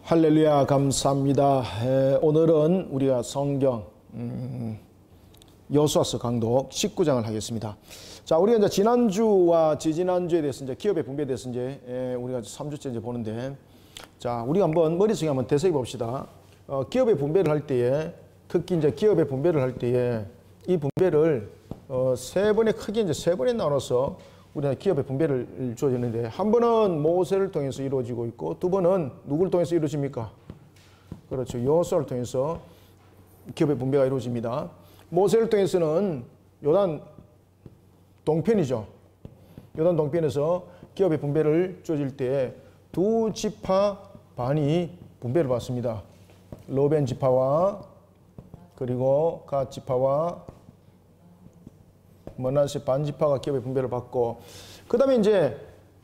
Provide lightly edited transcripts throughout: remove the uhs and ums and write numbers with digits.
할렐루야, 감사합니다. 오늘은 우리가 성경 여호수아서 강독 19장을 하겠습니다. 자, 우리가 이제 지난주와 지지난주에 대해서 이제 기업의 분배에 대해서 이제 우리가 3주째 이제 보는데, 자, 우리가 한번 머릿속에 한번 되새겨 봅시다. 기업의 분배를 할 때에, 특히 이제 기업의 분배를 할 때에 이 분배를 세 번에, 크게 이제 세 번에 나눠서 우리가 기업의 분배를 주어지는데, 한 번은 모세를 통해서 이루어지고 있고, 두 번은 누구를 통해서 이루어집니까? 그렇죠. 여호수아를 통해서 기업의 분배가 이루어집니다. 모세를 통해서는 요단 동편이죠. 요단 동편에서 기업의 분배를 주어질 때 두 지파 반이 분배를 받습니다. 르벤 지파와 그리고 갓 지파와 므낫세 반 지파가 기업의 분배를 받고, 그 다음에 이제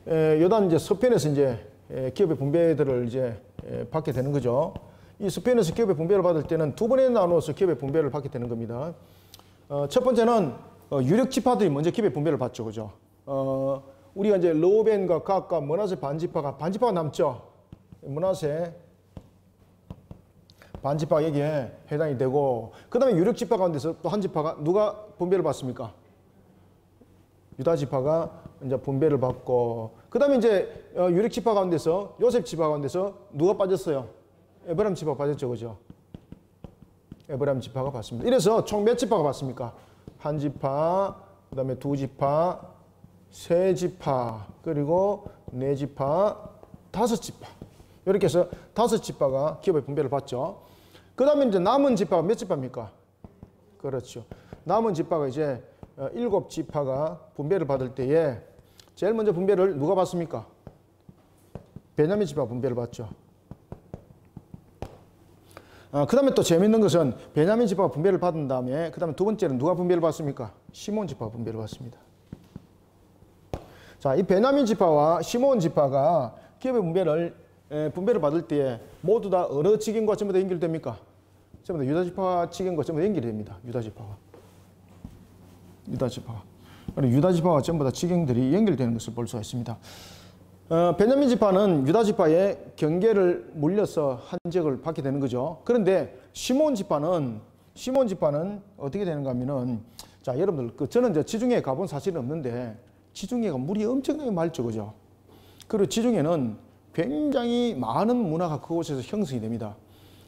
요단 이제 서편에서 이제 기업의 분배들을 이제 받게 되는 거죠. 이 서편에서 기업의 분배를 받을 때는 두 번에 나누어서 기업의 분배를 받게 되는 겁니다. 첫 번째는 유력 지파들이 먼저 기업의 분배를 받죠, 그죠? 우리가 이제 르벤과 갓과 므낫세 반 지파가 남죠. 므낫세 반 지파가 여기에 해당이 되고, 그 다음에 유력 지파 가운데서 또 한 지파가 누가 분배를 받습니까? 유다 지파가 이제 분배를 받고, 그 다음에 이제 유력 지파 가운데서 요셉 지파 가운데서 누가 빠졌어요? 에브라임 지파가 빠졌죠, 그죠? 에브라임 지파가 받습니다. 이래서 총 몇 지파가 받습니까? 한 지파, 그 다음에 두 지파, 세 지파, 그리고 네 지파, 다섯 지파. 이렇게 해서 다섯 지파가 기업의 분배를 받죠. 그 다음에 이제 남은 지파가 몇 지파입니까? 그렇죠. 남은 지파가 이제 일곱 지파가 분배를 받을 때에 제일 먼저 분배를 누가 받습니까? 베냐민 지파 분배를 받죠. 그 다음에 또 재밌는 것은 베냐민 지파가 분배를 받은 다음에 그 다음에 두 번째는 누가 분배를 받습니까? 시몬 지파가 분배를 받습니다. 자, 이 베냐민 지파와 시몬 지파가 기업의 분배를 받을 때 모두 다 어느 직인과 전부 다 연결됩니까? 전부 다 유다 지파 직인과 전부 다 연결이 됩니다. 유다 지파와. 유다 지파와 전부 다 직행들이 연결되는 것을 볼 수가 있습니다. 베냐민 지파는 유다 지파의 경계를 물려서 한 지역을 받게 되는 거죠. 그런데 시몬 지파는 어떻게 되는가 하면은, 자, 여러분들, 저는 이제 지중해에 가본 사실은 없는데, 지중해가 물이 엄청나게 맑죠, 그죠? 그리고 지중해는 굉장히 많은 문화가 그곳에서 형성이 됩니다.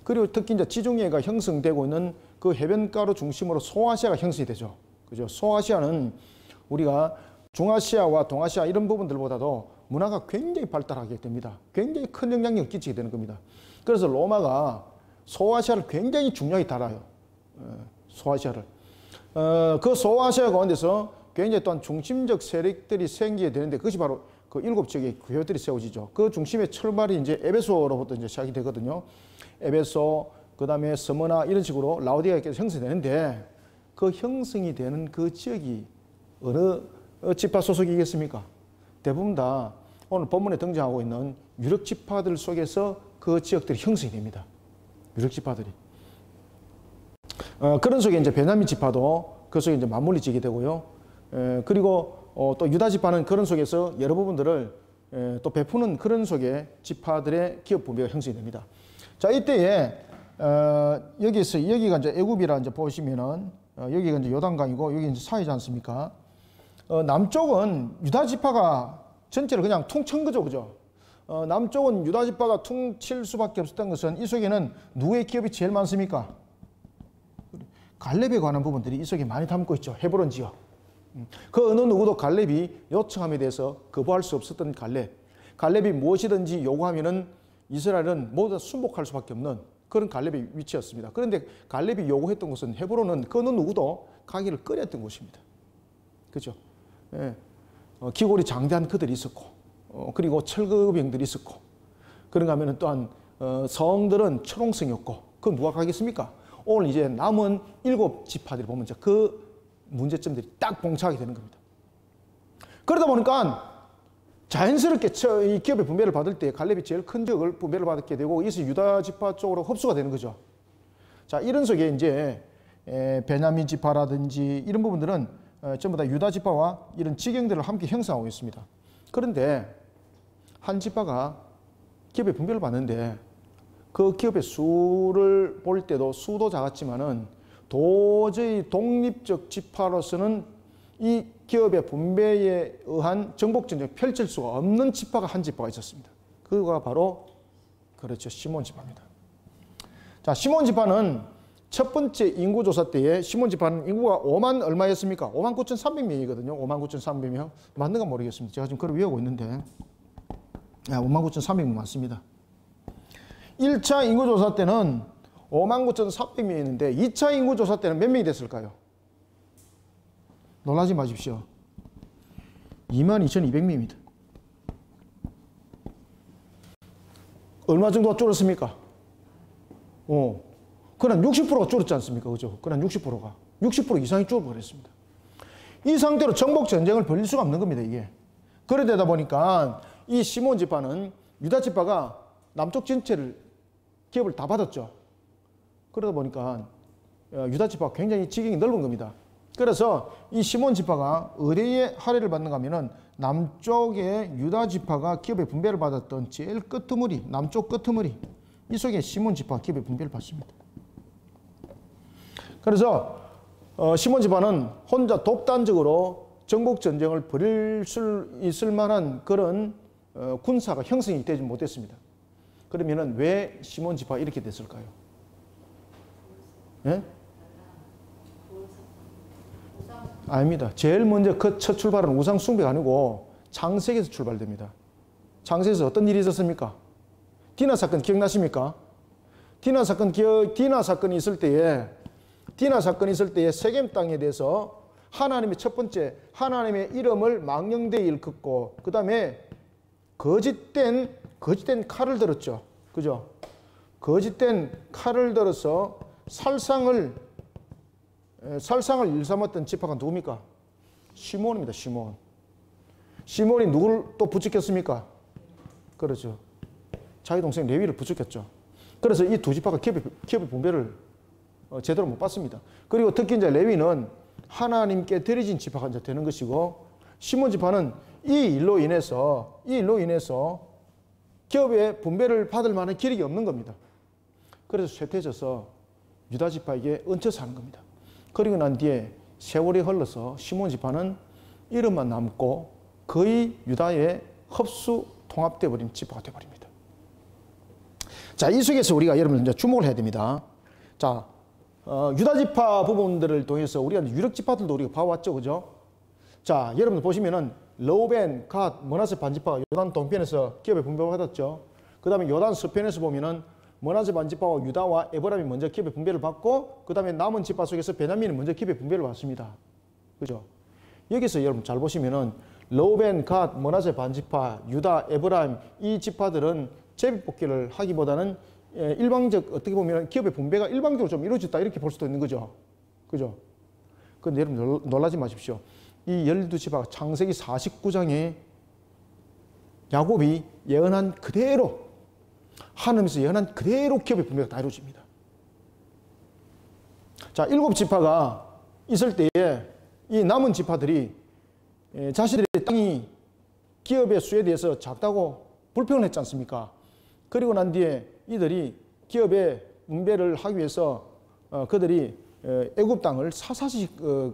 그리고 특히 이제 지중해가 형성되고 있는 그 해변가로 중심으로 소아시아가 형성이 되죠. 그죠? 소아시아는 우리가 중아시아와 동아시아 이런 부분들보다도 문화가 굉장히 발달하게 됩니다. 굉장히 큰 영향력을 끼치게 되는 겁니다. 그래서 로마가 소아시아를 굉장히 중요하게 다뤄요. 소아시아를. 그 소아시아 가운데서 굉장히 또한 중심적 세력들이 생기게 되는데, 그것이 바로 그 일곱 지역의 교회들이 세워지죠. 그 중심의 출발이 이제 에베소로부터 이제 시작이 되거든요. 에베소, 그 다음에 스무나 이런 식으로 라오디게아가 형성되는데, 그 형성이 되는 그 지역이 어느 지파 소속이겠습니까? 대부분 다 오늘 본문에 등장하고 있는 유력 지파들 속에서 그 지역들이 형성이 됩니다. 유력 지파들이. 그런 속에 이제 베냐민 지파도 그 속에 이제 맞물리 지게 되고요. 그리고 또 유다 지파는 그런 속에서 여러 부분들을 또 베푸는 그런 속에 지파들의 기업 분배가 형성이 됩니다. 자, 이때에 여기가 이제 애굽이라 이제 보시면은 여기가 이제 요단강이고 여기 이제 사이지 않습니까? 남쪽은 유다 지파가 전체를 그냥 퉁친 거죠, 그죠? 남쪽은 유다 지파가 퉁칠 수밖에 없었던 것은, 이 속에는 누구의 기업이 제일 많습니까? 갈렙에 관한 부분들이 이 속에 많이 담고 있죠. 헤브론 지역. 그 어느 누구도 갈렙이 요청함에 대해서 거부할 수 없었던 갈렙이 무엇이든지 요구하면은 이스라엘은 모두 다 순복할 수밖에 없는 그런 갈렙의 위치였습니다. 그런데 갈렙이 요구했던 것은, 헤브론은 그 어느 누구도 가기를 꺼렸던 곳입니다. 그죠? 예. 기골이 장대한 그들이 있었고, 그리고 철거병들이 있었고, 그런가 하면 또한 성들은 철옹성이 없고, 그건 누가 가겠습니까? 오늘 이제 남은 일곱 지파들이 보면 이제 그 문제점들이 딱 봉착하게 되는 겁니다. 그러다 보니까 자연스럽게 이 기업의 분배를 받을 때 갈렙이 제일 큰 지역을 분배를 받게 되고, 이것이 유다 지파 쪽으로 흡수가 되는 거죠. 자, 이런 속에 이제 베냐민 지파라든지 이런 부분들은 전부 다 유다 지파와 이런 지경들을 함께 형성하고 있습니다. 그런데 한 지파가 기업의 분배를 받는데 그 기업의 수를 볼 때도 수도 작았지만은 도저히 독립적 지파로서는 이 기업의 분배에 의한 정복전쟁을 펼칠 수가 없는 지파가 한 지파가 있었습니다. 그거가 바로 그렇죠. 시몬 지파입니다. 자, 시몬 지파는 첫 번째 인구조사 때에 시몬 지파는 인구가 5만 얼마였습니까? 5만 9,300명이거든요. 5만 9,300명. 맞는가 모르겠습니다. 제가 지금 그걸 외우고 있는데 5만 9,300명 맞습니다. 1차 인구조사 때는 5만 9,300명이었는데 2차 인구조사 때는 몇 명이 됐을까요? 놀라지 마십시오. 22,200명입니다. 얼마 정도가 줄었습니까? 그냥 60%가 줄었지 않습니까? 그죠? 그냥 60%가. 60% 이상이 줄어버렸습니다. 이 상태로 정복전쟁을 벌일 수가 없는 겁니다, 이게. 그러다 보니까 이 시몬 지파는 유다 지파가 남쪽 전체를 기업을 다 받았죠. 그러다 보니까 유다 지파가 굉장히 지경이 넓은 겁니다. 그래서 이 시몬 지파가 어디에 할애를 받는가 하면은 남쪽에 유다 지파가 기업의 분배를 받았던 제일 끄트머리, 남쪽 끄트머리 이 속에 시몬 지파가 기업의 분배를 받습니다. 그래서 시몬 지파는 혼자 독단적으로 정복전쟁을 벌일 수 있을 만한 그런 군사가 형성이 되지 못했습니다. 그러면은 왜 시몬 지파가 이렇게 됐을까요? 예? 아닙니다. 제일 먼저 그 첫 출발은 우상 숭배가 아니고 창세기에서 출발됩니다. 창세기에서 어떤 일이 있었습니까? 디나 사건 기억나십니까? 디나 사건이 있을 때에 세겜 땅에 대해서 하나님의 첫 번째 하나님의 이름을 망령되이 일컫고 그 다음에 거짓된 칼을 들었죠. 그죠? 거짓된 칼을 들어서 살상을 일삼았던 지파가 누굽니까? 시몬입니다. 시몬이 누구를 또 부추겼습니까? 그렇죠. 자기 동생 레위를 부추겼죠. 그래서 이 두 지파가 기업의 분배를 제대로 못 받습니다. 그리고 특히 이제 레위는 하나님께 드려진 지파가 이제 되는 것이고 시몬 지파는 이 일로 인해서 기업의 분배를 받을 만한 기력이 없는 겁니다. 그래서 쇠퇴해져서 유다 지파에게 얹혀서 하는 겁니다. 그리고 난 뒤에 세월이 흘러서 시몬 지파는 이름만 남고 거의 유다에 흡수 통합되어 버린 지파가 되어 버립니다. 자, 이 속에서 우리가 여러분 이제 주목을 해야 됩니다. 자, 유다 지파 부분들을 통해서 우리가 유력 지파들도 우리가 봐왔죠, 그죠? 자, 여러분 보시면은 르우벤, 갓, 므낫세 반지파가 요단 동편에서 기업의 분배를 받았죠. 그 다음에 요단 서편에서 보면은 므낫세 반지파와 유다와 에브라임이 먼저 기업의 분배를 받고 그 다음에 남은 지파 속에서 베냐민이 먼저 기업의 분배를 받습니다. 그죠? 여기서 여러분 잘 보시면은 르우벤, 갓, 므낫세 반지파, 유다, 에브라임 이 지파들은 제비뽑기를 하기보다는 일방적 어떻게 보면 기업의 분배가 일방적으로 좀 이루어졌다 이렇게 볼 수도 있는 거죠. 그죠? 그런데 여러분 놀라지 마십시오. 이 12지파가 창세기 49장에 야곱이 예언한 그대로 하나님께서 예언한 그대로 기업의 분배가 다 이루어집니다. 자, 7지파가 있을 때에 이 남은 지파들이 자신들의 땅이 기업의 수에 대해서 작다고 불평을 했지 않습니까? 그리고 난 뒤에 이들이 기업의 분배를 하기 위해서 그들이 애굽 땅을 사사시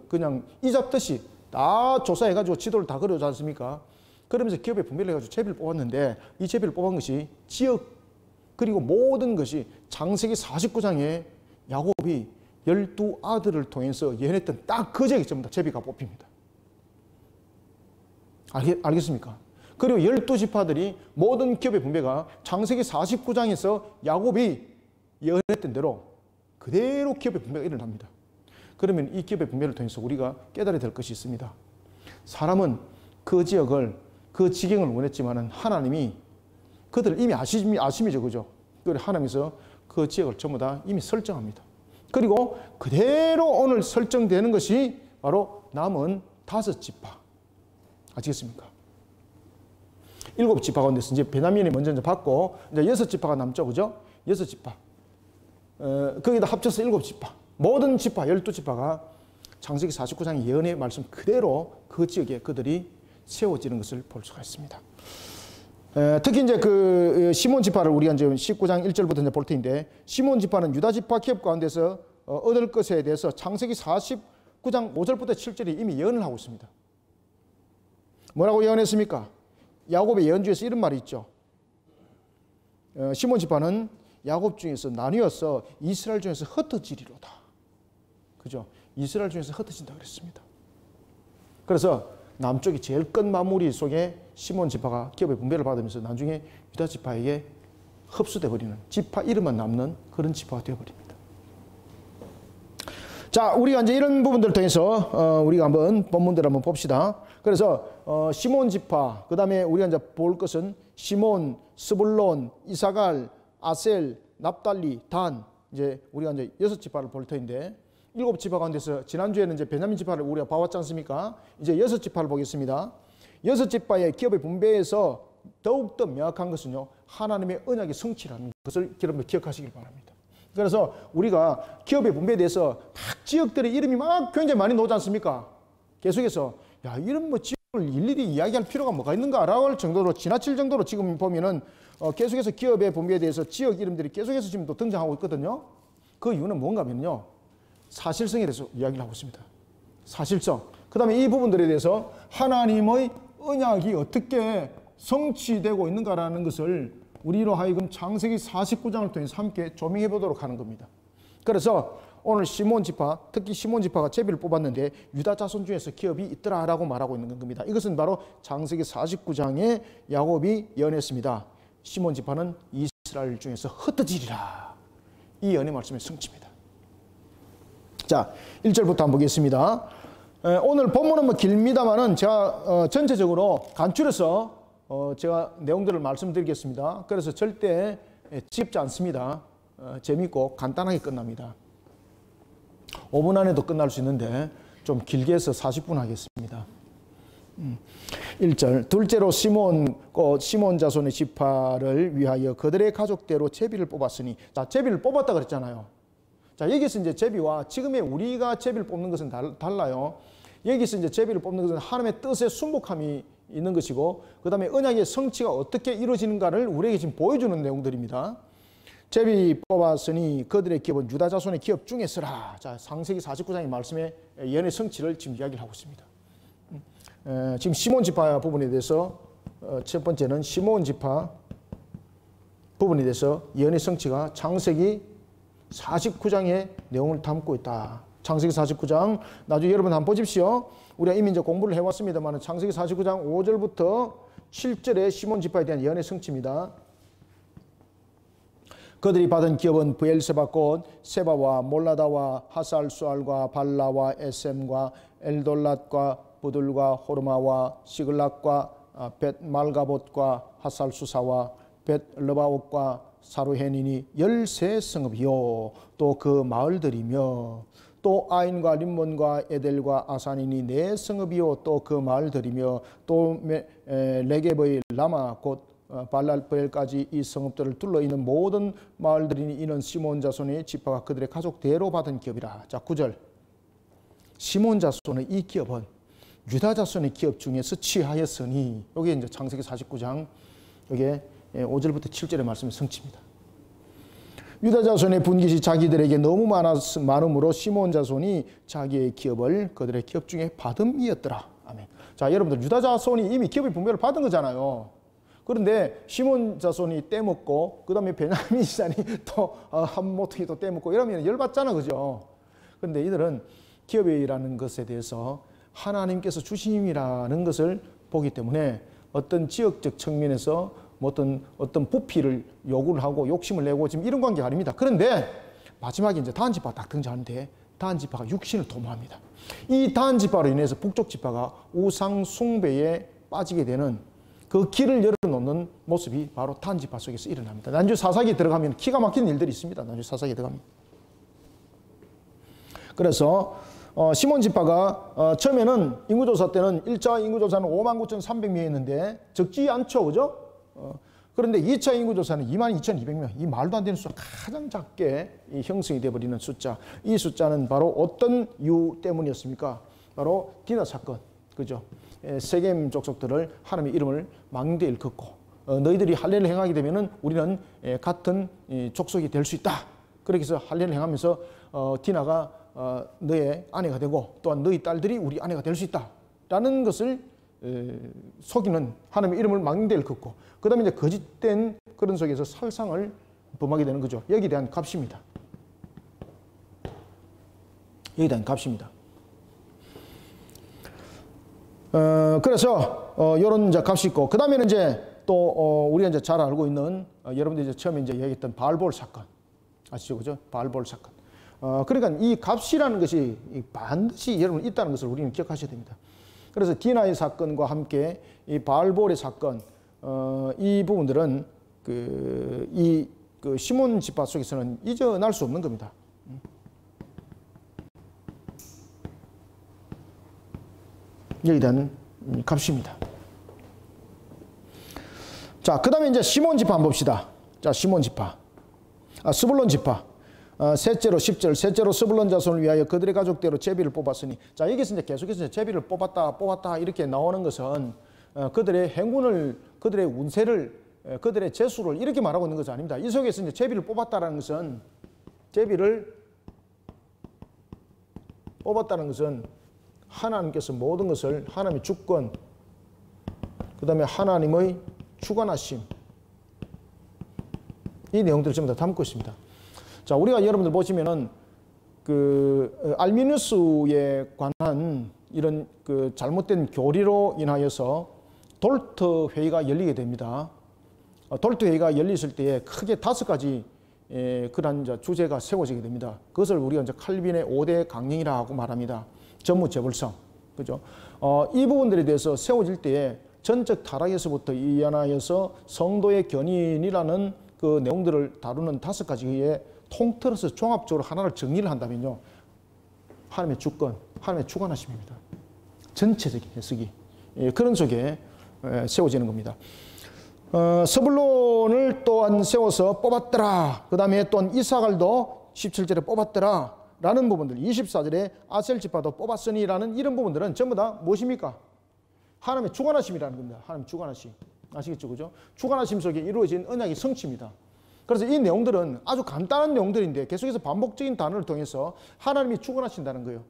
그냥 이잡듯이 다 조사해가지고 지도를 다 그려주지 않습니까? 그러면서 기업의 분배를 해가지고 제비를 뽑았는데 이 제비를 뽑은 것이 지역 그리고 모든 것이 창세기 49장에 야곱이 12아들을 통해서 예언했던 딱 그 지역이 전부 다 제비가 뽑힙니다. 알겠습니까? 그리고 12지파들이 모든 기업의 분배가 창세기 49장에서 야곱이 예언했던 대로 그대로 기업의 분배가 일어납니다. 그러면 이 기업의 분배를 통해서 우리가 깨달아야 될 것이 있습니다. 사람은 그 지역을, 그 지경을 원했지만은 하나님이 그들을 이미 아심이죠. 그죠? 그리고 하나님께서 그 지역을 전부 다 이미 설정합니다. 그리고 그대로 오늘 설정되는 것이 바로 남은 5지파. 아시겠습니까? 7지파 가운데서 이제 베냐민이 먼저 받고 이제 6지파가 남죠. 그죠? 6지파. 거기다 합쳐서 7지파. 모든 지파, 12지파가 창세기 49장 예언의 말씀 그대로 그 지역에 그들이 세워지는 것을 볼 수가 있습니다. 특히 이제 그 시몬 지파를 우리가 이제 19장 1절부터 이제 볼 텐데, 시몬 지파는 유다 지파 기업 가운데서 얻을 것에 대해서 창세기 49장 5절부터 7절이 이미 예언을 하고 있습니다. 뭐라고 예언했습니까? 야곱의 예언 중에서 이런 말이 있죠. 시몬 지파는 야곱 중에서 나뉘어서 이스라엘 중에서 흩어지리로다. 그죠? 이스라엘 중에서 흩어진다 그랬습니다. 그래서 남쪽이 제일 큰 마무리 속에 시몬 지파가 기업의 분배를 받으면서 나중에 유다 지파에게 흡수돼 버리는, 지파 이름만 남는 그런 지파가 되어버립니다. 자, 우리가 이제 이런 부분들을 통해서 우리가 한번 본문들을 한번 봅시다. 그래서 시몬 지파, 그 다음에 우리가 이제 볼 것은 시몬, 스불론, 이사갈, 아셀, 납달리, 단, 이제 우리가 이제 6지파를 볼 터인데, 7지파 가운데서 지난주에는 이제 베냐민 지파를 우리가 봐왔지 않습니까? 이제 6지파를 보겠습니다. 6지파의 기업의 분배에서 더욱더 명확한 것은요, 하나님의 언약의 성취라는 것을 여러분 기억하시길 바랍니다. 그래서 우리가 기업의 분배에 대해서 각 지역들의 이름이 막 굉장히 많이 나오지 않습니까? 계속해서 야, 이런 뭐 지역을 일일이 이야기할 필요가 뭐가 있는가라고 할 정도로, 지나칠 정도로 지금 보면은 계속해서 기업의 분배에 대해서 지역 이름들이 계속해서 지금 또 등장하고 있거든요. 그 이유는 뭔가 하면요, 사실성에 대해서 이야기를 하고 있습니다. 사실성. 그 다음에 이 부분들에 대해서 하나님의 언약이 어떻게 성취되고 있는가라는 것을 우리로 하여금 창세기 49장을 통해서 함께 조명해 보도록 하는 겁니다. 그래서 오늘 시몬 지파, 특히 시몬 지파가 제비를 뽑았는데 유다 자손 중에서 기업이 있더라라고 말하고 있는 겁니다. 이것은 바로 창세기 49장에 야곱이 예언했습니다. 시몬 지파는 이스라엘 중에서 흩어지리라. 이 예언의 말씀의 성취입니다. 자, 1절부터 한번 보겠습니다. 오늘 본문은 뭐 길입니다만은 제가 전체적으로 간추려서 제가 내용들을 말씀드리겠습니다. 그래서 절대 지겹지 않습니다. 재밌고 간단하게 끝납니다. 5분 안에도 끝날 수 있는데 좀 길게 해서 40분 하겠습니다. 1절, 둘째로 시몬 자손의 지파를 위하여 그들의 가족대로 제비를 뽑았으니, 자, 제비를 뽑았다 그랬잖아요. 자, 여기서 이제 제비와 지금의 우리가 제비를 뽑는 것은 달라요. 여기서 이제 제비를 뽑는 것은 하나님의 뜻에 순복함이 있는 것이고, 그 다음에 언약의 성취가 어떻게 이루어지는가를 우리에게 지금 보여주는 내용들입니다. 제비 뽑았으니 그들의 기업은 유다 자손의 기업 중에서라. 자, 창세기 49장의 말씀의 예언의 성취를 지금 이야기를 하고 있습니다. 지금 시몬 지파 부분에 대해서 첫 번째는 시몬 지파 부분에 대해서 예언의 성취가 창세기 49장의 내용을 담고 있다. 창세기 49장, 나중에 여러분 한번 보십시오. 우리가 이미 이제 공부를 해왔습니다만 창세기 49장 5절부터 7절의 시몬 지파에 대한 예언의 성취입니다. 그들이 받은 기업은 브엘세바 곧 세바와 몰라다와 하살수알과 발라와 에셈과 엘돌랏과 부들과 호르마와 시글락과 벳말가봇과 하살수사와 벳르바옥과 사루헤니니 13성읍이요 또 그 마을들이며, 또 아인과 림몬과 에델과 아산이니 4성읍이요 또 그 마을들이며, 또 레게브의 라마 곧 발랄브엘까지 이 성읍들을 둘러있는 모든 마을들이니 이는 시몬 자손의 지파가 그들의 가족대로 받은 기업이라. 자, 9절, 시몬 자손의 이 기업은 유다 자손의 기업 중에서 취하였으니, 여기 이제 창세기 49장 여기에 5절부터 7절의 말씀이 성취입니다. 유다 자손의 분깃이 자기들에게 너무 많음으로 시몬 자손이 자기의 기업을 그들의 기업 중에 받음이었더라. 아멘. 자, 여러분들 유다 자손이 이미 기업의 분배를 받은 거잖아요. 그런데 시몬 자손이 떼먹고 그 다음에 베냐민 자손이 또 한 모퉁이 또 떼먹고 이러면 열받잖아, 그죠? 그런데 이들은 기업이라는 것에 대해서 하나님께서 주심이라는 것을 보기 때문에 어떤 지역적 측면에서 뭐 어떤 부피를 요구를 하고 욕심을 내고 지금 이런 관계가 아닙니다. 그런데 마지막에 이제 다한 지파가 딱 등장하는데 다한 지파가 육신을 도모합니다. 이 다한 지파로 인해서 북쪽 지파가 우상 숭배에 빠지게 되는 그 길을 열어놓는 모습이 바로 다한 지파 속에서 일어납니다. 나중에 사사기에 들어가면 기가 막힌 일들이 있습니다. 나중에 사사기에 들어가면. 그래서 시몬 지파가 처음에는 인구조사 때는 1차 인구조사는 59,300명이었는데 적지 않죠, 그죠? 그런데 2차 인구조사는 22,200명, 이 말도 안 되는 숫자, 가장 작게 형성이 되어버리는 숫자. 이 숫자는 바로 어떤 이유 때문이었습니까? 바로 디나 사건, 그죠? 세겜 족속들을 하나님의 이름을 망대에 일컫고 너희들이 할례를 행하게 되면은 우리는 같은 족속이 될 수 있다. 그렇게 해서 할례를 행하면서 디나가 너의 아내가 되고 또한 너희 딸들이 우리 아내가 될 수 있다. 라는 것을 속이는 하나님의 이름을 망대를 긋고 그 다음에 이제 거짓된 그런 속에서 살상을 범하게 되는 거죠. 여기에 대한 값입니다. 여기에 대한 값입니다. 그래서 이런 이제 값이 있고 그 다음에는 이제 또 우리가 이제 잘 알고 있는 여러분들이 이제 처음에 이제 얘기했던 바알볼 사건 아시죠, 그죠? 바알볼 사건. 그러니까 이 값이라는 것이 반드시 여러분 있다는 것을 우리는 기억하셔야 됩니다. 그래서 디나의 사건과 함께 이 바알볼의 사건, 이 부분들은 그 시몬 지파 속에서는 잊어날 수 없는 겁니다. 여기에 대한 값입니다. 자, 그 다음에 이제 시몬 지파 한번 봅시다. 자, 시몬 지파. 스불론 지파. 셋째로 10절. 셋째로 스불론 자손을 위하여 그들의 가족대로 제비를 뽑았으니. 자, 여기서 이제 계속해서 이제 제비를 뽑았다 이렇게 나오는 것은 그들의 행운을, 그들의 운세를, 그들의 재수를 이렇게 말하고 있는 것은 아닙니다. 이 속에서 이제 제비를 뽑았다라는 것은 제비를 뽑았다는 것은 하나님께서 모든 것을 하나님의 주권, 그 다음에 하나님의 주관하심, 이 내용들을 전부 다 담고 있습니다. 자, 우리가 여러분들 보시면은 알미누스에 관한 이런 잘못된 교리로 인하여서 돌트 회의가 열리게 됩니다. 돌트 회의가 열렸을 때에 크게 5가지 그런 주제가 세워지게 됩니다. 그것을 우리가 이제 칼빈의 5대 강령이라고 말합니다. 전무재벌성, 그죠? 이 부분들에 대해서 세워질 때에 전적 타락에서부터 이어나여서 성도의 견인이라는 그 내용들을 다루는 5가지에 통틀어서 종합적으로 하나를 정리를 한다면요, 하나님의 주권, 하나님의 주관하심입니다. 전체적인 해석이 그런 속에 세워지는 겁니다. 스불론을 또한 세워서 뽑았더라. 그 다음에 또한 이사갈도 17절에 뽑았더라 라는 부분들, 24절에 아셀 지파도 뽑았으니라는 이런 부분들은 전부 다 무엇입니까? 하나님의 주관하심이라는 겁니다. 하나님의 주관하심. 아시겠죠, 그죠? 주관하심 속에 이루어진 언약의 성취입니다. 그래서 이 내용들은 아주 간단한 내용들인데 계속해서 반복적인 단어를 통해서 하나님이 주관하신다는 거예요.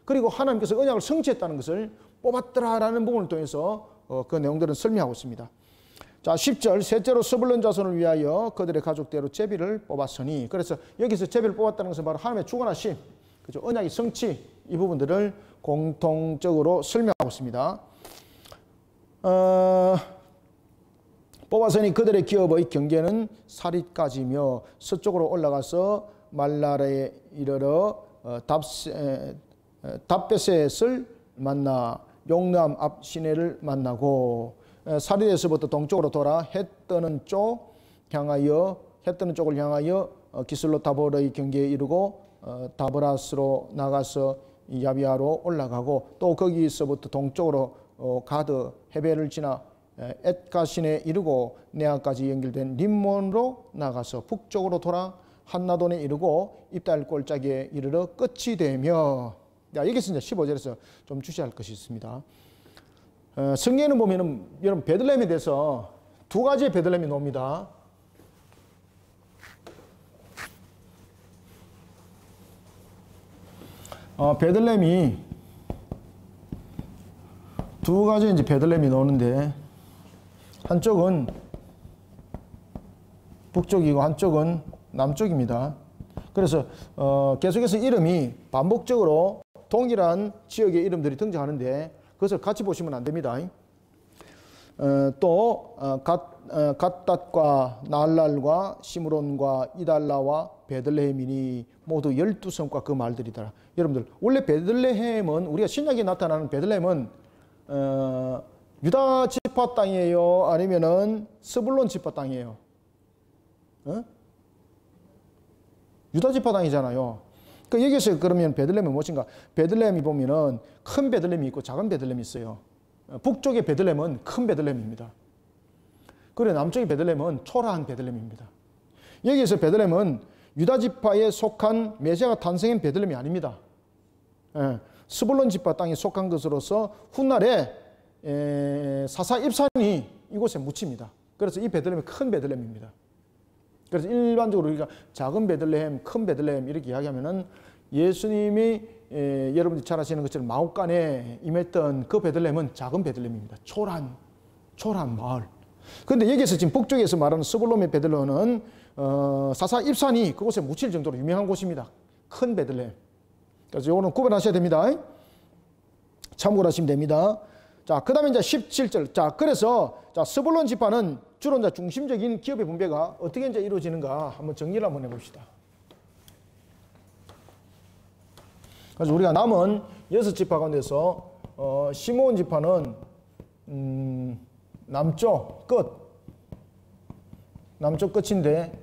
그리고 하나님께서 언약을 성취했다는 것을 뽑았더라라는 부분을 통해서 그 내용들은 설명하고 있습니다. 자, 10절, 셋째로 스불론 자손을 위하여 그들의 가족대로 제비를 뽑았으니. 그래서 여기서 제비를 뽑았다는 것은 바로 하나님의 주관하심, 그죠? 언약의 성취, 이 부분들을 공통적으로 설명하고 있습니다. 뽑았으니 그들의 기업의 경계는 사릿까지며 서쪽으로 올라가서 말라에 이르러 답베셋을 만나 용남 앞 시내를 만나고 사릿에서부터 동쪽으로 돌아 해 뜨는 쪽을 향하여 기슬로 다볼의 경계에 이르고 다브라스로 나가서 야비아로 올라가고 또 거기서부터 동쪽으로 가드 헤벨을 지나 엣가신에 이르고 네아까지 연결된 림몬으로 나가서 북쪽으로 돌아 한나돈에 이르고 입달 골짜기에 이르러 끝이 되며. 여기서 이제 15절에서 좀 주시할 것이 있습니다. 성경에는 보면은 여러분 베들레헴에 대해서 2가지의 베들레헴이 나옵니다. 베들레헴이 2가지 이제 베들레헴이 나오는데 한쪽은 북쪽이고 한쪽은 남쪽입니다. 그래서 계속해서 이름이 반복적으로 동일한 지역의 이름들이 등장하는데 그것을 같이 보시면 안 됩니다. 또 갓닷과 나알랄과 시므론과 이달라와 베들레헴이니 모두 12성과 그 말들이더라. 여러분들 원래 베들레헴은 우리가 신약에 나타나는 베들레헴은 유다 지파 땅이에요? 아니면은 스불론 지파 땅이에요? 유다 지파 땅이잖아요. 여기서 그러면 베들레헴이 무엇인가? 베들레헴이 보면은 큰 베들레헴이 있고 작은 베들레헴이 있어요. 북쪽의 베들레헴은 큰 베들레헴입니다. 그리고 남쪽의 베들레헴은 초라한 베들레헴입니다. 여기에서 베들레헴은 유다 지파에 속한 메시아가 탄생한 베들레헴이 아닙니다. 스불론 지파 땅에 속한 것으로서 훗날에 사사 입산이 이곳에 묻힙니다. 그래서 이 베들레헴이 큰 베들레헴입니다. 그래서 일반적으로 우리가 작은 베들레헴, 큰 베들레헴 이렇게 이야기하면은 예수님이 여러분들이 잘 아시는 것처럼 마옥간에 임했던 그 베들레헴은 작은 베들레헴입니다. 초라한 마을. 그런데 여기서 지금 북쪽에서 말하는 스불론의 베들레헴은 사사 입산이 그곳에 묻힐 정도로 유명한 곳입니다. 큰 베들레헴. 그래서 이거는 구별하셔야 됩니다. 참고를 하시면 됩니다. 자, 그 다음에 이제 17절. 자, 그래서 자, 스불론 지파는 주로 이제 중심적인 기업의 분배가 어떻게 이제 이루어지는가 한번 정리를 한번 해봅시다. 그래서 우리가 남은 6지파 가운데서 시므온 지파는 남쪽 끝인데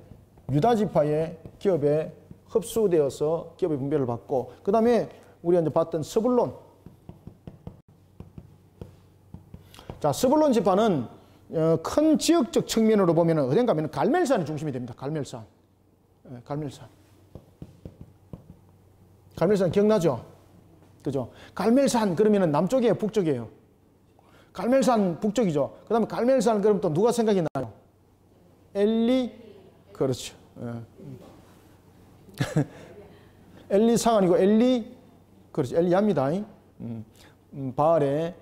유다 지파의 기업에 흡수되어서 기업의 분배를 받고, 그 다음에 우리가 이제 봤던 스불론. 자, 스불론 지파는 큰 지역적 측면으로 보면 어딘가 하면 갈멜산이 중심이 됩니다. 갈멜산. 갈멜산 기억나죠? 그죠? 갈멜산 그러면 남쪽이에요, 북쪽이에요? 갈멜산 북쪽이죠. 그 다음에 갈멜산 그러면 또 누가 생각이 나요? 엘리? 그렇죠. 엘리상 아니고 그렇죠. 엘리야입니다. 바알의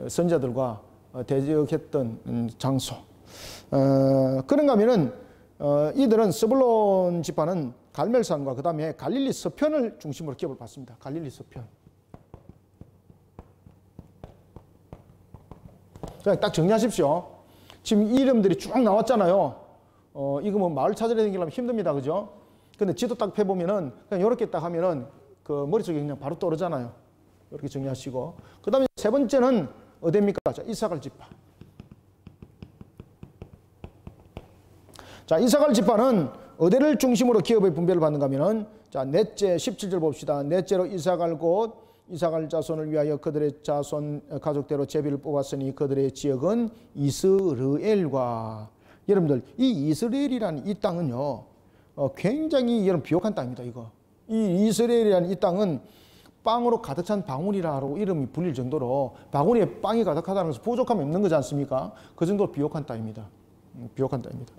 선자들과 대적했던 장소. 그런가 하면은 이들은 스불론 지파는 갈멜산과 그 다음에 갈릴리 서편을 중심으로 기업을 받습니다. 갈릴리 서편. 그냥 딱 정리하십시오. 지금 이름들이 쭉 나왔잖아요. 이거 뭐 마을 찾으려 다니려면 힘듭니다. 그죠? 근데 지도 딱 펴보면은 그냥 이렇게 딱 하면은 그 머릿속에 그냥 바로 떠오르잖아요. 이렇게 정리하시고. 그 다음에 세 번째는 어디입니까? 자, 이사갈 지파. 자, 이사갈 지파는 어디를 중심으로 기업의 분배를 받는가 하면은, 자, 넷째 17절 봅시다. 넷째로 이사갈 곳, 이사갈 자손을 위하여 그들의 자손 가족대로 제비를 뽑았으니 그들의 지역은 이스르엘과. 여러분들, 이 이스라엘이라는 이 땅은요, 굉장히 여러분 비옥한 땅입니다. 이거. 이 이스라엘이라는 이 땅은 빵으로 가득 찬 바구니라고 이름이 불릴 정도로 바구니에 빵이 가득하다는 것은 부족함이 없는 거지 않습니까? 그 정도로 비옥한 땅입니다. 비옥한 땅입니다.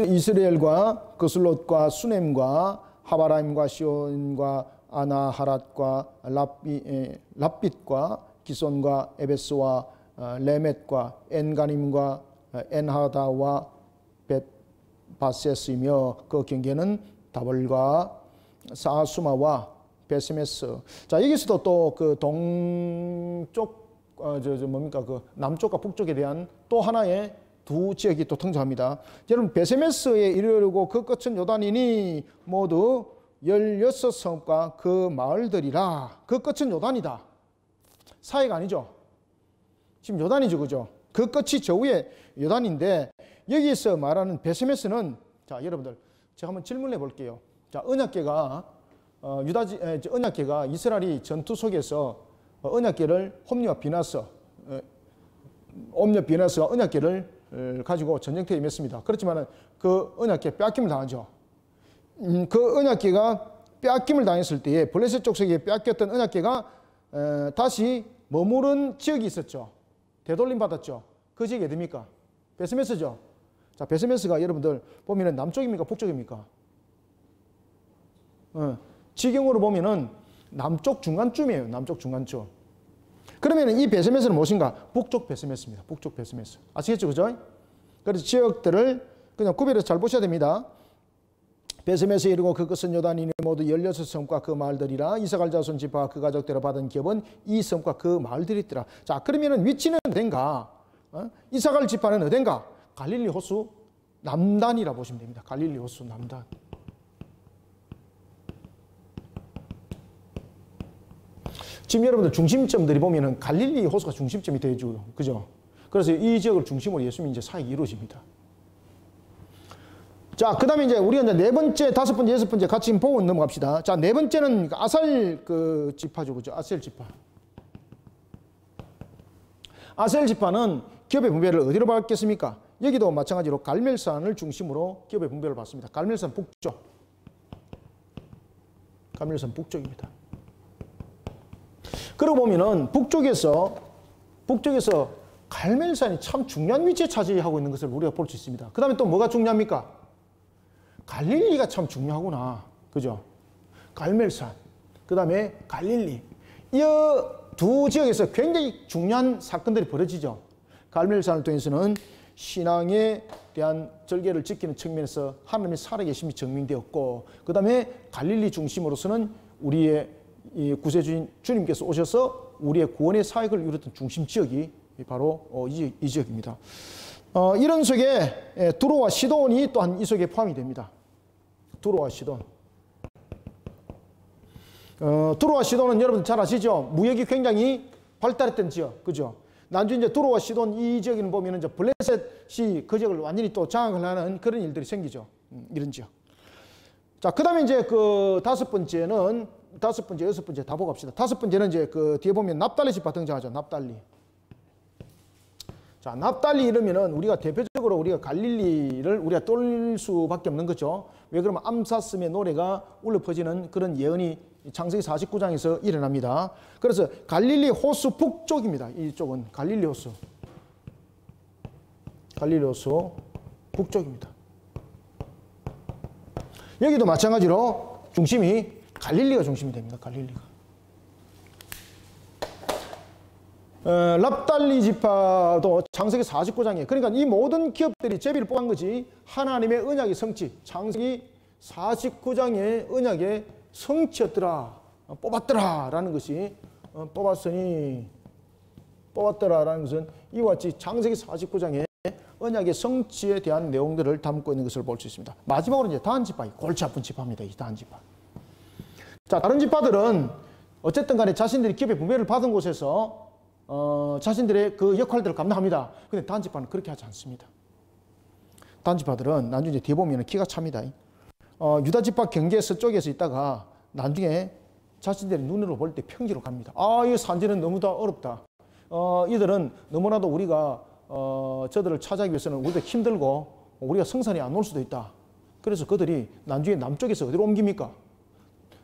이스라엘과 그슬롯과 수넴과 하바라임과 시온과 아나하랏과 랍빗과 기손과 에베스와 레멧과 엔가님과 엔하다와 벳바세스이며 그 경계는 다볼과 사수마와 베스메스. 자, 여기서도 또 그 동쪽 뭡니까 그 남쪽과 북쪽에 대한 또 하나의 두 지역이 또 등장합니다. 여러분, 베세메스에 이르르고 그 끝은 요단이니 모두 16성과 그 마을들이라. 그 끝은 요단이다. 사이가 아니죠. 지금 요단이죠, 그죠? 그 끝이 저 위에 요단인데 여기서 말하는 베세메스는, 자, 여러분들 제가 한번 질문해 볼게요. 자, 언약궤가 언약궤가 이스라엘이 전투 속에서 언약궤를 홈리와 비나스가 언약궤를 가지고 전쟁터에 임했습니다. 그렇지만 그 언약궤 빼앗김을 당하죠. 그 언약궤가 빼앗김을 당했을 때에 블레셋 족속에 빼앗겼던 언약궤가 다시 머무른 지역이 있었죠. 되돌림 받았죠. 그 지역이 어디입니까? 베스메스죠. 자, 베스메스가 여러분들 보면은 남쪽입니까? 북쪽입니까? 지경으로 보면은 남쪽 중간쯤이에요. 남쪽 중간쯤. 그러면 이 베스메스는 무엇인가? 북쪽 베스메스입니다. 북쪽 베스메스. 아시겠죠? 그죠? 그래서 지역들을 그냥 구별해서 잘 보셔야 됩니다. 베스메스에 이르고 그 끝은 요단이니 모두 16성과 그 마을들이라. 이사갈 자손 지파 그 가족대로 받은 기업은 이 성과 그 마을들이 있더라. 자, 그러면은 위치는 어딘가? 이사갈 지파는 어딘가? 갈릴리 호수 남단이라 보시면 됩니다. 갈릴리 호수 남단. 지금 여러분들 중심점들이 보면은 갈릴리 호수가 중심점이 되죠. 그죠? 그래서 이 지역을 중심으로 예수님이 이제 사역이 이루어집니다. 자, 그 다음에 이제 우리가 이제 네 번째, 다섯 번째, 여섯 번째 같이 보고 넘어갑시다. 자, 네 번째는 아살 그 지파죠. 그죠? 아셀 지파. 아셀 지파는 기업의 분배를 어디로 받겠습니까? 여기도 마찬가지로 갈멜산을 중심으로 기업의 분배를 받습니다. 갈멜산 북쪽. 갈멜산 북쪽입니다. 그러고 보면은 북쪽에서 갈멜산이 참 중요한 위치에 차지하고 있는 것을 우리가 볼 수 있습니다. 그 다음에 또 뭐가 중요합니까? 갈릴리가 참 중요하구나. 그죠? 갈멜산, 그 다음에 갈릴리. 이 두 지역에서 굉장히 중요한 사건들이 벌어지죠. 갈멜산을 통해서는 신앙에 대한 절개를 지키는 측면에서 하나님의 살아계심이 증명되었고, 그 다음에 갈릴리 중심으로서는 우리의 이 구세주인 주님께서 오셔서 우리의 구원의 사역을 이루었던 중심 지역이 바로 이 지역입니다. 이런 속에 두로와 시돈이 또한 이 속에 포함이 됩니다. 두로와 시돈. 두로와 시돈은 여러분 잘 아시죠? 무역이 굉장히 발달했던 지역, 그죠? 나중에 이제 두로와 시돈 이 지역에는 보면은 이제 블레셋이 그 지역을 완전히 또 장악을 하는 그런 일들이 생기죠. 이런 지역. 자, 그 다음에 이제 그 여섯 번째 다 보고 갑시다. 다섯 번째는 이제 그 뒤에 보면 납달리 지파 등장하죠. 납달리. 자, 납달리 이러면은 우리가 대표적으로 우리가 갈릴리를 우리가 똘 수밖에 없는 거죠. 왜 그러면 암사슴의 노래가 울려 퍼지는 그런 예언이 창세기 49장에서 일어납니다. 그래서 갈릴리 호수 북쪽입니다. 이쪽은 갈릴리 호수. 갈릴리 호수 북쪽입니다. 여기도 마찬가지로 중심이 갈릴리가 중심이 됩니다. 갈릴리가. 납달리 지파도 창세기 49장에, 그러니까 이 모든 기업들이 제비를 뽑은 거지 하나님의 언약의 성취, 창세기 49장의 언약의 성취였더라, 뽑았더라 라는 것이 뽑았더라라는 것은 이와 같이 창세기 49장의 언약의 성취에 대한 내용들을 담고 있는 것을 볼 수 있습니다. 마지막으로 이제 다한 지파, 골치 아픈 지파입니다. 이 다한 지파. 자, 다른 지파들은 어쨌든 간에 자신들이 기업의 분배를 받은 곳에서 자신들의 그 역할들을 감당합니다. 근데 다한 지파는 그렇게 하지 않습니다. 다한 지파들은 나중에 뒤에 보면 기가 찹니다. 유다 지파 경계 서쪽에서 있다가 나중에 자신들의 눈으로 볼 때 평지로 갑니다. 이 산지는 너무 다 어렵다. 이들은 너무나도 우리가 저들을 차지하기 위해서는 우리도 힘들고 우리가 성산이 안 올 수도 있다. 그래서 그들이 나중에 남쪽에서 어디로 옮깁니까?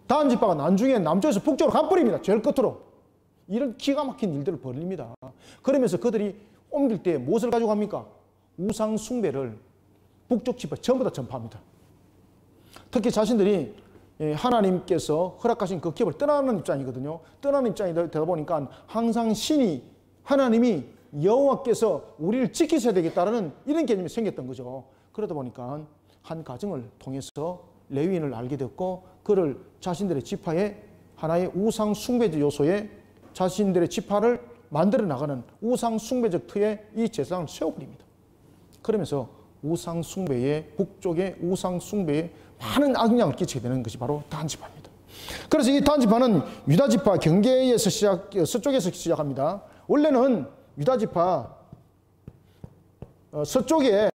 다한 지파가 나중에 남쪽에서 북쪽으로 가버립니다. 제일 끝으로. 이런 기가 막힌 일들을 벌입니다. 그러면서 그들이 옮길 때 무엇을 가지고 갑니까? 우상 숭배를 북쪽 지파 전부 다 전파합니다. 특히 자신들이 하나님께서 허락하신 그 기업을 떠나는 입장이거든요. 떠나는 입장이 되다 보니까 항상 하나님이 여호와께서 우리를 지키셔야 되겠다라는 이런 개념이 생겼던 거죠. 그러다 보니까 한 가정을 통해서 레위인을 알게 됐고, 그를 자신들의 지파의 하나의 우상 숭배적 요소에 자신들의 지파를 만들어 나가는 우상 숭배적 터에 이 제사장을 세워버립니다. 그러면서 우상 숭배의 북쪽의 우상 숭배에 많은 악영향을 끼치게 되는 것이 바로 다한 지파입니다. 그래서 이 다한 지파는 유다 지파 경계에서 서쪽에서 시작합니다. 원래는 유다 지파 서쪽에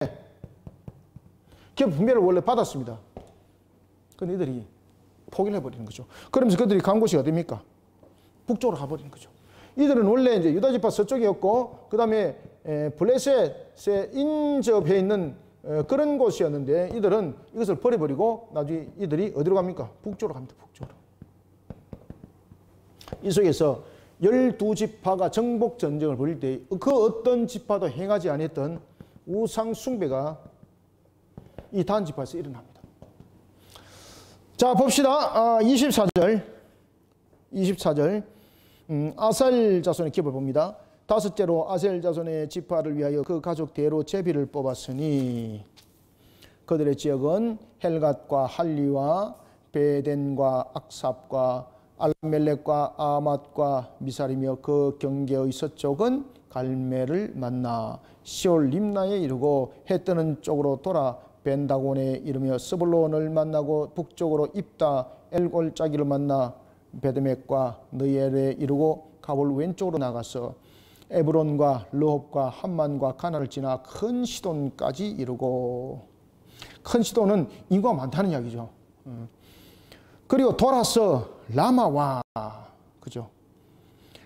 기업 분배를 원래 받았습니다. 그런데 이들이 포기를 해버리는 거죠. 그러면서 그들이 간 곳이 어디입니까? 북쪽으로 가버리는 거죠. 이들은 원래 이제 유다 지파 서쪽이었고, 그 다음에 블레셋에 인접해 있는 그런 곳이었는데, 이들은 이것을 버려버리고 나중에 이들이 어디로 갑니까? 북쪽으로 갑니다. 북쪽으로. 이 속에서 12지파가 정복 전쟁을 벌일 때 그 어떤 지파도 행하지 않았던 우상 숭배가 이 다한 지파에서 일어납니다. 자, 봅시다. 24절. 아셀 자손의 기업을 봅니다. 다섯째로 아셀 자손의 지파를 위하여 그 가족대로 제비를 뽑았으니 그들의 지역은 헬갓과 할리와 베덴과 악삽과 알멜렉과 아맛과 미살이며 그 경계의 서쪽은 갈멜을 만나 시올 림나에 이르고 해 뜨는 쪽으로 돌아 벤다곤에 이르며 스불론을 만나고 북쪽으로 입다 엘골짜기를 만나 베드맥과 느엘에 이르고 가볼 왼쪽으로 나가서 에브론과 르홉과 함만과 가나를 지나 큰 시돈까지 이르고, 큰 시돈은 인구가 많다는 이야기죠. 그리고 돌아서 라마와, 그죠?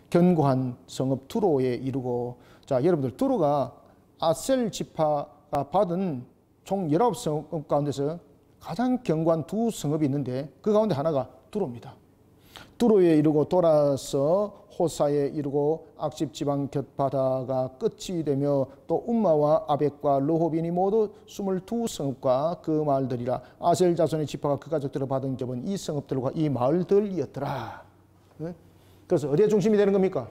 견고한 성읍 두로에 이르고, 자, 여러분들 두로가 아셀 지파가 받은 총 19성읍 가운데서 가장 견고한 두 성읍이 있는데 그 가운데 하나가 두로입니다. 두로에 이르고 돌아서 호사에 이르고 악집 지방 곁바다가 끝이 되며 또 음마와 아벡과 르호빈이 모두 22성읍과 그 마을들이라. 아셀 자손의 지파가 그 가족들을 받은 겹은 이 성읍들과 이 마을들이었더라. 그래서 어디에 중심이 되는 겁니까?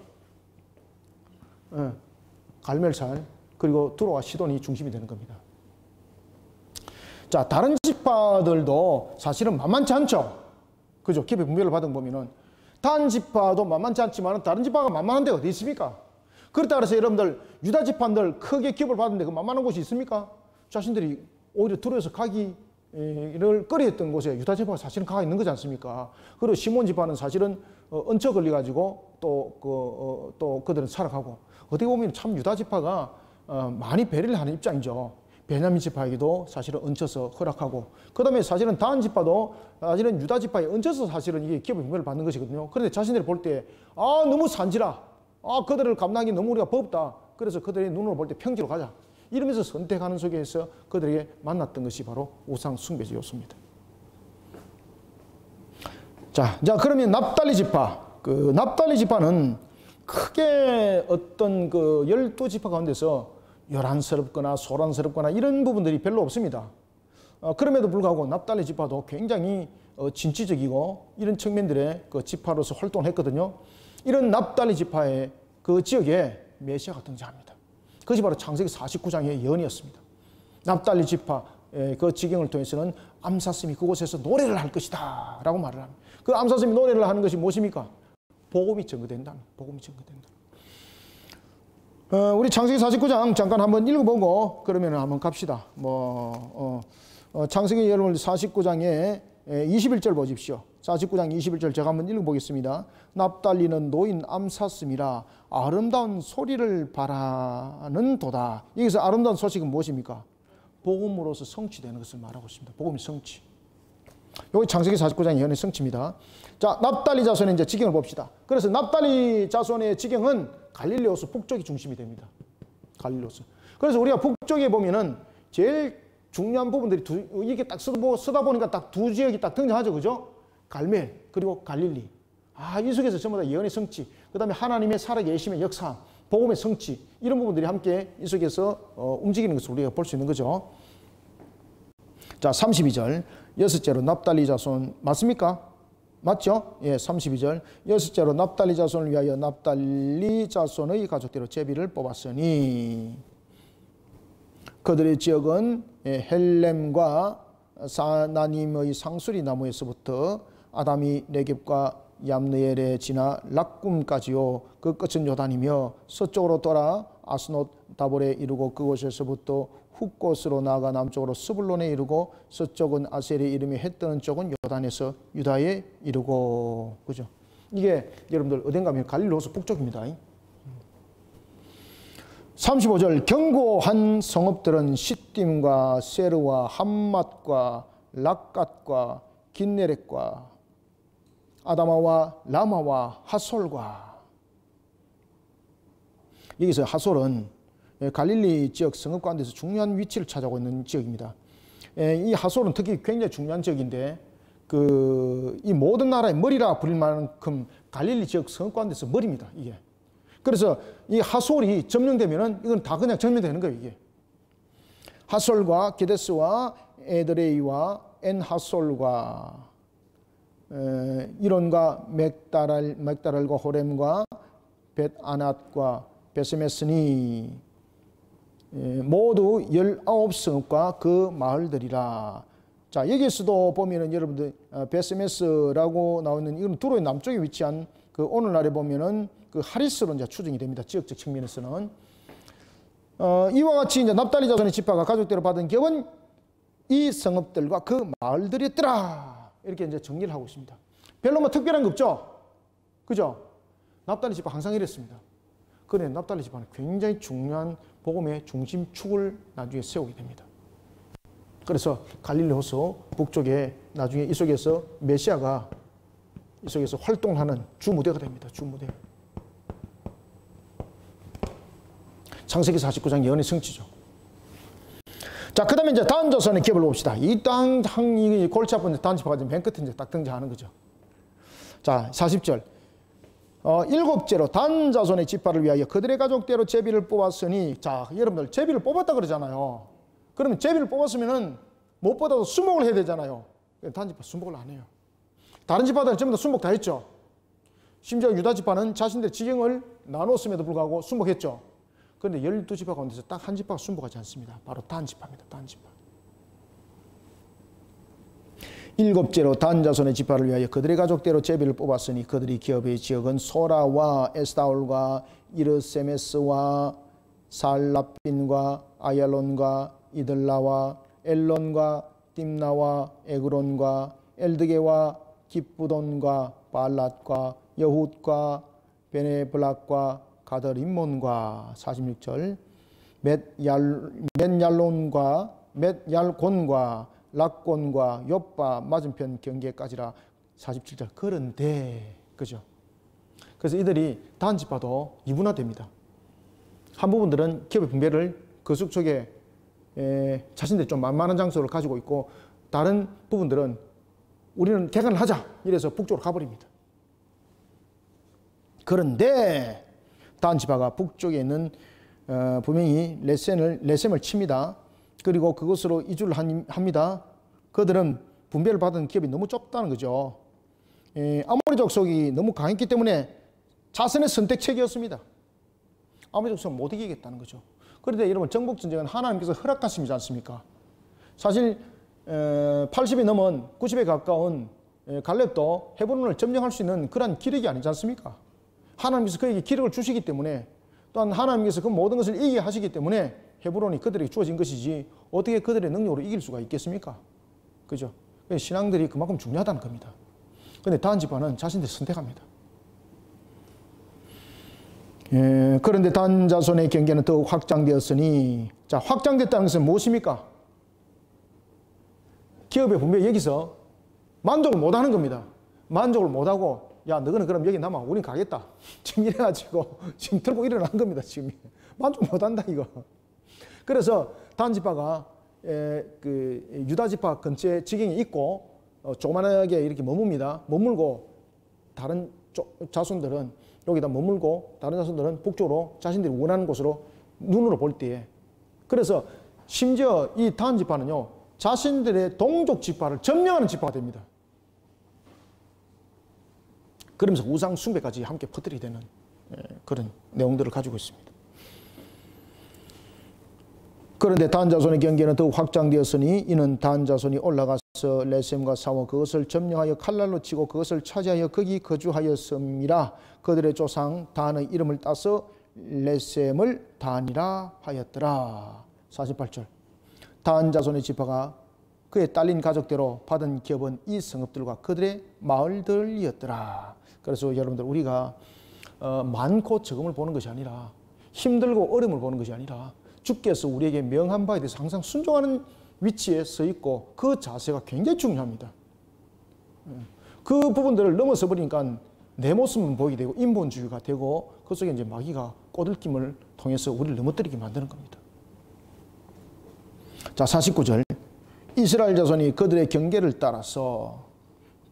갈멜살 그리고 두로와 시돈이 중심이 되는 겁니다. 자, 다른 지파들도 사실은 만만치 않죠. 그죠? 기업의 분배를 받은 거 보면은 단 지파도 만만치 않지만 다른 지파가 만만한 데가 어디 있습니까? 그렇다 그래서 여러분들 유다 지파들 크게 기업을 받은데 그 만만한 곳이 있습니까? 자신들이 오히려 두로에서 가기를 꺼려했던 곳에 유다 지파가 사실은 가 있는 거지 않습니까? 그리고 시몬 지파는 사실은 얹혀 걸려가지고 또 그들은 살아가고, 어떻게 보면 참 유다 지파가 많이 배려를 하는 입장이죠. 베냐민 지파에게도 사실은 얹혀서 허락하고, 그 다음에 사실은 다한 지파도 사실은 유다 지파에 얹혀서 사실은 이게 기업의 분배를 받는 것이거든요. 그런데 자신들이 볼 때, 너무 산지라. 그들을 감당하기 너무 우리가 버겁다. 그래서 그들의 눈으로 볼 때 평지로 가자. 이러면서 선택하는 속에서 그들에게 만났던 것이 바로 우상 숭배의 요소입니다. 자, 그러면 납달리 지파. 그 납달리 지파는 크게 어떤 그 12지파 가운데서 요란스럽거나 소란스럽거나 이런 부분들이 별로 없습니다. 그럼에도 불구하고 납달리 지파도 굉장히 진취적이고 이런 측면들의 그 지파로서 활동을 했거든요. 이런 납달리 지파의 그 지역에 메시아가 등장합니다. 그것이 바로 창세기 49장의 예언이었습니다. 납달리 지파의 그 지경을 통해서는 암사슴이 그곳에서 노래를 할 것이다 라고 말을 합니다. 그 암사슴이 노래를 하는 것이 무엇입니까? 복음이 증거된다. 복음이 증거된다. 우리 창세기 49장 잠깐 한번 읽어보고 그러면 한번 갑시다. 창세기 여러분 49장에 21절 보십시오. 49장 21절 제가 한번 읽어보겠습니다. 납달리는 노인 암사슴이라 아름다운 소리를 바라는 도다. 여기서 아름다운 소식은 무엇입니까? 복음으로서 성취되는 것을 말하고 있습니다. 복음이 성취. 여기 창세기 49장 예언의 성취입니다. 자, 납달리 자손의 이제 지경을 봅시다. 그래서 납달리 자손의 지경은 갈릴리오스 북쪽이 중심이 됩니다. 갈릴리오스. 그래서 우리가 북쪽에 보면은 제일 중요한 부분들이 이게 딱 쓰다 보니까 딱 두 지역이 딱 등장하죠. 그죠? 갈멜, 그리고 갈릴리. 이 속에서 전부 다 예언의 성취, 그 다음에 하나님의 살아계심의 역사, 복음의 성취, 이런 부분들이 함께 이 속에서 움직이는 것을 우리가 볼 수 있는 거죠. 자, 32절. 여섯째로 납달리 자손 맞습니까? 맞죠? 예, 32절. 여섯째로 납달리 자손을 위하여 납달리 자손의 가족대로 제비를 뽑았으니 그들의 지역은 헬렘과 사나님의 상수리 나무에서부터 아담이 네겝과 얌느엘에 지나 락꿈까지요. 그 끝은 요단이며 서쪽으로 돌아 아스노 다볼에 이르고 그곳에서부터 훗곳으로 나아가 남쪽으로 스불론에 이르고 서쪽은 아셀의 이름이 해 뜨는 쪽은 요단에서 유다에 이르고. 그죠? 이게 여러분들 어딘가 하면 갈릴리오스 북쪽입니다. 35절. 견고한 성읍들은 시딤과 세르와 함맛과 락갓과 긴네렛과 아다마와 라마와 하솔과. 여기서 하솔은 갈릴리 지역 성읍 가운데서 중요한 위치를 차지하고 있는 지역입니다. 이 하솔은 특히 굉장히 중요한 지역인데 이 모든 나라의 머리라 불릴 만큼 갈릴리 지역 성읍 가운데서 머리입니다. 이게. 그래서 이 하솔이 점령되면은 이건 다 그냥 점령되는 거예요. 이게. 하솔과 게데스와 에드레이와 엔하솔과 이론과 맥다랄과 호렘과 벳아낫과 베스메스니 모두 19성읍과 그 마을들이라. 자, 여기에서도 보면은 여러분들 베스메스라고 나오는 이건 두로의 남쪽에 위치한 그 오늘날에 보면은 그 하리스로 이제 추정이 됩니다. 지역적 측면에서는. 이와 같이 이제 납달리 자손의 지파가 가족대로 받은 격은 이 성읍들과 그 마을들이었더라. 이렇게 이제 정리를 하고 있습니다. 별로 뭐 특별한 거 없죠? 그죠? 납달리 지파 항상 이랬습니다. 그런데 납달리 지파는 굉장히 중요한 복음의 중심축을 나중에 세우게 됩니다. 그래서 갈릴리 호수 북쪽에 나중에 이 속에서 메시아가 이 속에서 활동하는 주무대가 됩니다. 주무대. 창세기 49장 예언의 성취죠. 자, 그 다음에 이제 다한 자손의 기업을 봅시다. 이 골치 아픈 다한 지파가 맨 끝에 이제 딱 등장하는 거죠. 자, 자, 40절. 일곱째로 단 자손의 지파를 위하여 그들의 가족대로 제비를 뽑았으니, 자, 여러분들 제비를 뽑았다 그러잖아요. 그러면 제비를 뽑았으면은 무엇보다도 수목을 해야 되잖아요. 단 지파 수목을 안 해요. 다른 지파들은 전부 다 수목 다 했죠. 심지어 유다 지파는 자신들의 지경을 나눴음에도 불구하고 수목했죠. 그런데 12지파 가운데서 딱 한 지파가 수목하지 않습니다. 바로 단 지파입니다. 단 지파. 일곱째로 단 자손의 지파를 위하여 그들의 가족대로 제비를 뽑았으니 그들이 기업의 지역은 소라와 에스타올과 이르세메스와 살라핀과 아얄론과 이들라와 엘론과 딥나와 에그론과 엘드게와 기쁘돈과 발랏과 여훗과 베네블락과 가더림몬과 46절 მეტ얄론과 მეტ얄곤과 락곤과 욥바 맞은편 경계까지라 47절. 그런데 그죠? 그래서 이들이 단 지파도 이분화됩니다. 한 부분들은 기업의 분배를 그 숲 속에 자신들이 좀 만만한 장소를 가지고 있고, 다른 부분들은 우리는 개간을 하자 이래서 북쪽으로 가버립니다. 그런데 단 지파가 북쪽에 있는 분명히 레셈을 칩니다. 그리고 그것으로 이주를 합니다. 그들은 분배를 받은 기업이 너무 좁다는 거죠. 아모리 족속이 너무 강했기 때문에 자선의 선택책이었습니다. 아모리 족속은 못 이기겠다는 거죠. 그런데 여러분, 정복전쟁은 하나님께서 허락하심이지 않습니까? 사실 80이 넘은 90에 가까운 갈렙도 헤브론을 점령할 수 있는 그런 기력이 아니지 않습니까? 하나님께서 그에게 기력을 주시기 때문에, 또한 하나님께서 그 모든 것을 이기게 하시기 때문에 헤브론이 그들에게 주어진 것이지 어떻게 그들의 능력으로 이길 수가 있겠습니까? 그죠? 신앙들이 그만큼 중요하다는 겁니다. 그런데 단 지파는 자신들이 선택합니다. 그런데 단 자손의 경계는 더욱 확장되었으니, 자, 확장됐다는 것은 무엇입니까? 기업의 분배, 여기서 만족을 못하는 겁니다. 만족을 못하고, 야, 너희는 그럼 여기 남아, 우린 가겠다. 지금 이래가지고 지금 들고 일어난 겁니다. 지금 만족 못한다 이거. 그래서 단 지파가 그 유다 지파 근처에 지경이 있고 조그만하게 이렇게 머뭅니다. 머물고 다른 자손들은 여기다 머물고, 다른 자손들은 북쪽으로 자신들이 원하는 곳으로 눈으로 볼 때에, 그래서 심지어 이 단 지파는요, 자신들의 동족 지파를 점령하는 지파가 됩니다. 그러면서 우상 숭배까지 함께 퍼뜨리게 되는 그런 내용들을 가지고 있습니다. 그런데 단 자손의 경계는 더욱 확장되었으니 이는 단 자손이 올라가서 레셈과 싸워 그것을 점령하여 칼날로 치고 그것을 차지하여 거기 거주하였음이라. 그들의 조상 단의 이름을 따서 레셈을 단이라 하였더라. 48절. 단 자손의 지파가 그의 딸린 가족대로 받은 기업은 이 성읍들과 그들의 마을들이었더라. 그래서 여러분들, 우리가 많고 적음을 보는 것이 아니라, 힘들고 어려움을 보는 것이 아니라, 주께서 우리에게 명한 바에 대해서 항상 순종하는 위치에 서 있고, 그 자세가 굉장히 중요합니다. 그 부분들을 넘어서 버리니까 내 모습은 보이게 되고 인본주의가 되고, 그 속에 이제 마귀가 꼬들김을 통해서 우리를 넘어뜨리게 만드는 겁니다. 자, 49절. 이스라엘 자손이 그들의 경계를 따라서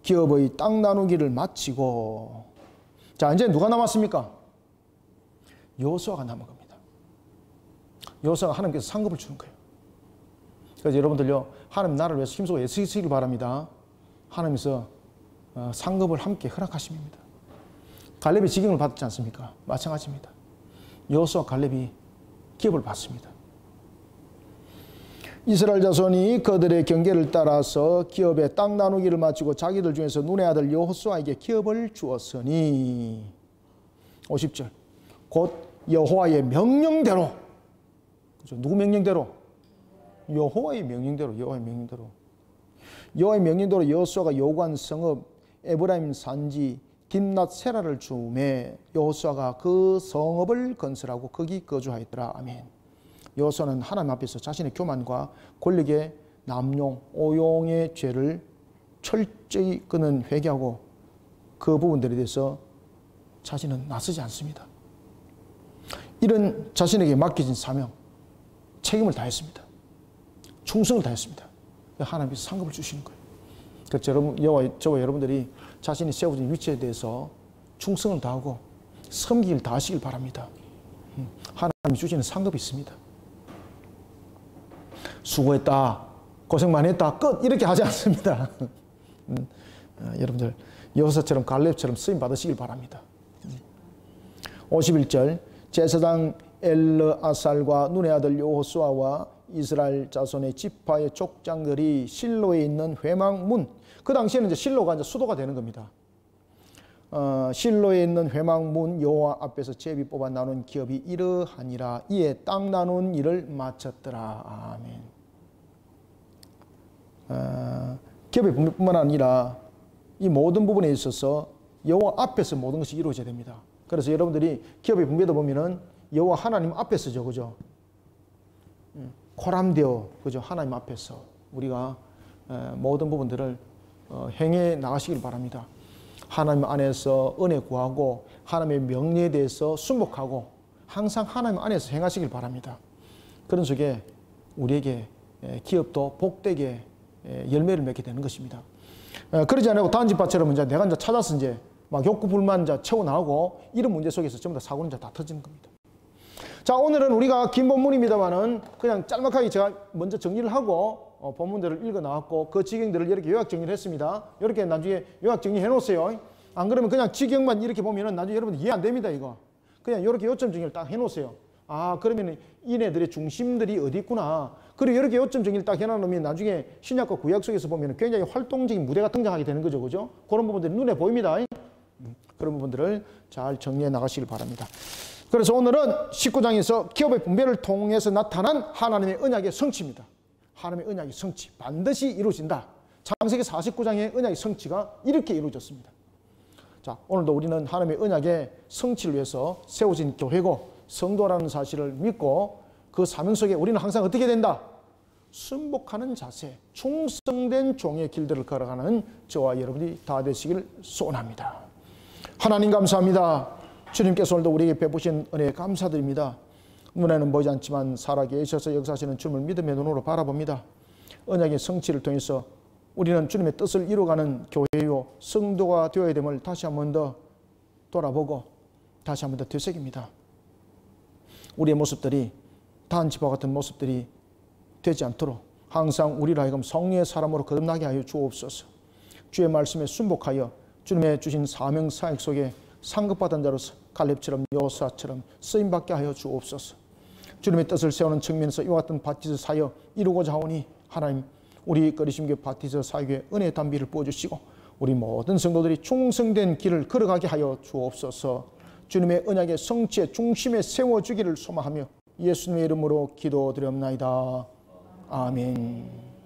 기업의 땅 나누기를 마치고, 자, 이제 누가 남았습니까? 여호수아가 남은 겁니다. 여호수아가 하나님께서 상급을 주는 거예요. 그래서 여러분들요, 하나님 나라를 위해서 힘쓰고 애쓰시길 바랍니다. 하나님께서 상급을 함께 허락하십니다. 갈렙이 직임을 받았지 않습니까? 마찬가지입니다. 여호수아 갈렙이 기업을 받습니다. 이스라엘 자손이 그들의 경계를 따라서 기업의 땅 나누기를 마치고 자기들 중에서 눈의 아들 여호수아에게 기업을 주었으니, 50절. 곧 여호와의 명령대로, 그렇죠? 누구 명령대로? 여호와의 명령대로, 여호와의 명령대로. 여호와의 명령대로 여호수아가 요구한 성읍 에브라임 산지 딥낫 세라를 주매 여호수아가 그 성읍을 건설하고 거기 거주하였더라. 아멘. 여호수아는 하나님 앞에서 자신의 교만과 권력의 남용, 오용의 죄를 철저히 그는 회개하고 그 부분들에 대해서 자신은 나서지 않습니다. 이런 자신에게 맡겨진 사명, 책임을 다했습니다. 충성을 다했습니다. 하나님께서 상급을 주시는 거예요. 그래서 저와 여러분들이 자신이 세워진 위치에 대해서 충성을 다하고 섬기기를 다하시길 바랍니다. 하나님이 주시는 상급이 있습니다. 수고했다, 고생 많이 했다, 끝, 이렇게 하지 않습니다. 여러분들 여호사처럼 갈렙처럼 쓰임 받으시길 바랍니다. 51절, 제사장 엘르아살과 눈의 아들 여호수아와 이스라엘 자손의 지파의 족장들이 실로에 있는 회막문, 그 당시에는 이제 실로가 이제 수도가 되는 겁니다. 실로에 있는 회막문 여호와 앞에서 제비 뽑아 나눈 기업이 이러하니라. 이에 땅 나눈 일을 마쳤더라. 아멘. 기업의 분배뿐만 아니라 이 모든 부분에 있어서 여호와 앞에서 모든 것이 이루어져야 됩니다. 그래서 여러분들이 기업의 분배도 보면은 여호와 하나님 앞에서죠, 그죠? 코람되어, 그죠? 하나님 앞에서 우리가 모든 부분들을 행해 나가시길 바랍니다. 하나님 안에서 은혜 구하고 하나님의 명령에 대해서 순복하고 항상 하나님 안에서 행하시길 바랍니다. 그런 속에 우리에게 기업도 복되게 열매를 맺게 되는 것입니다. 그러지 않고 다른 집밭처럼 이제 내가 이제 찾아서 이제 막 욕구 불만 이제 채워나오고 이런 문제 속에서 전부 다 사고는 이제 다 터지는 겁니다. 자, 오늘은 우리가 긴 본문입니다만은 그냥 짤막하게 제가 먼저 정리를 하고 본문들을 읽어 나왔고 그 지경들을 이렇게 요약 정리를 했습니다. 이렇게 나중에 요약 정리해 놓으세요. 안 그러면 그냥 지경만 이렇게 보면은 나중에 여러분 이해 안 됩니다, 이거. 그냥 이렇게 요점 정리를 딱 해 놓으세요. 아, 그러면 이네들의 중심들이 어디 있구나. 그리고 이렇게 요점 정리를 딱 해놓으면 나중에 신약과 구약 속에서 보면 굉장히 활동적인 무대가 등장하게 되는 거죠, 그죠? 그런 부분들이 눈에 보입니다. 그런 부분들을 잘 정리해 나가시길 바랍니다. 그래서 오늘은 19장에서 기업의 분배를 통해서 나타난 하나님의 언약의 성취입니다. 하나님의 언약의 성취, 반드시 이루어진다. 창세기 49장의 언약의 성취가 이렇게 이루어졌습니다. 자, 오늘도 우리는 하나님의 언약의 성취를 위해서 세워진 교회고 성도라는 사실을 믿고 그 사명 속에 우리는 항상 어떻게 된다? 순복하는 자세, 충성된 종의 길들을 걸어가는 저와 여러분이 다 되시길 소원합니다. 하나님 감사합니다. 주님께서 오늘도 우리에게 베푸신 은혜에 감사드립니다. 눈에는 보이지 않지만 살아계셔서 역사하시는 주님을 믿음의 눈으로 바라봅니다. 언약의 성취를 통해서 우리는 주님의 뜻을 이루어가는 교회요 성도가 되어야 됨을 다시 한 번 더 돌아보고 다시 한 번 더 되새깁니다. 우리의 모습들이 다한 집과 같은 모습들이 되지 않도록 항상 우리를 하여금 성령의 사람으로 거듭나게 하여 주옵소서. 주의 말씀에 순복하여 주님의 주신 사명 사역 속에 상급받은 자로서 갈렙처럼 여호수아처럼 쓰임받게 하여 주옵소서. 주님의 뜻을 세우는 측면에서 이와 같은 바티스 사역 이루고자 하오니 하나님, 우리 거리심교 바티스 사역에 은혜의 단비를 부어주시고 우리 모든 성도들이 충성된 길을 걸어가게 하여 주옵소서. 주님의 언약의 성취의 중심에 세워주기를 소망하며 예수님의 이름으로 기도드렸나이다. 아멘.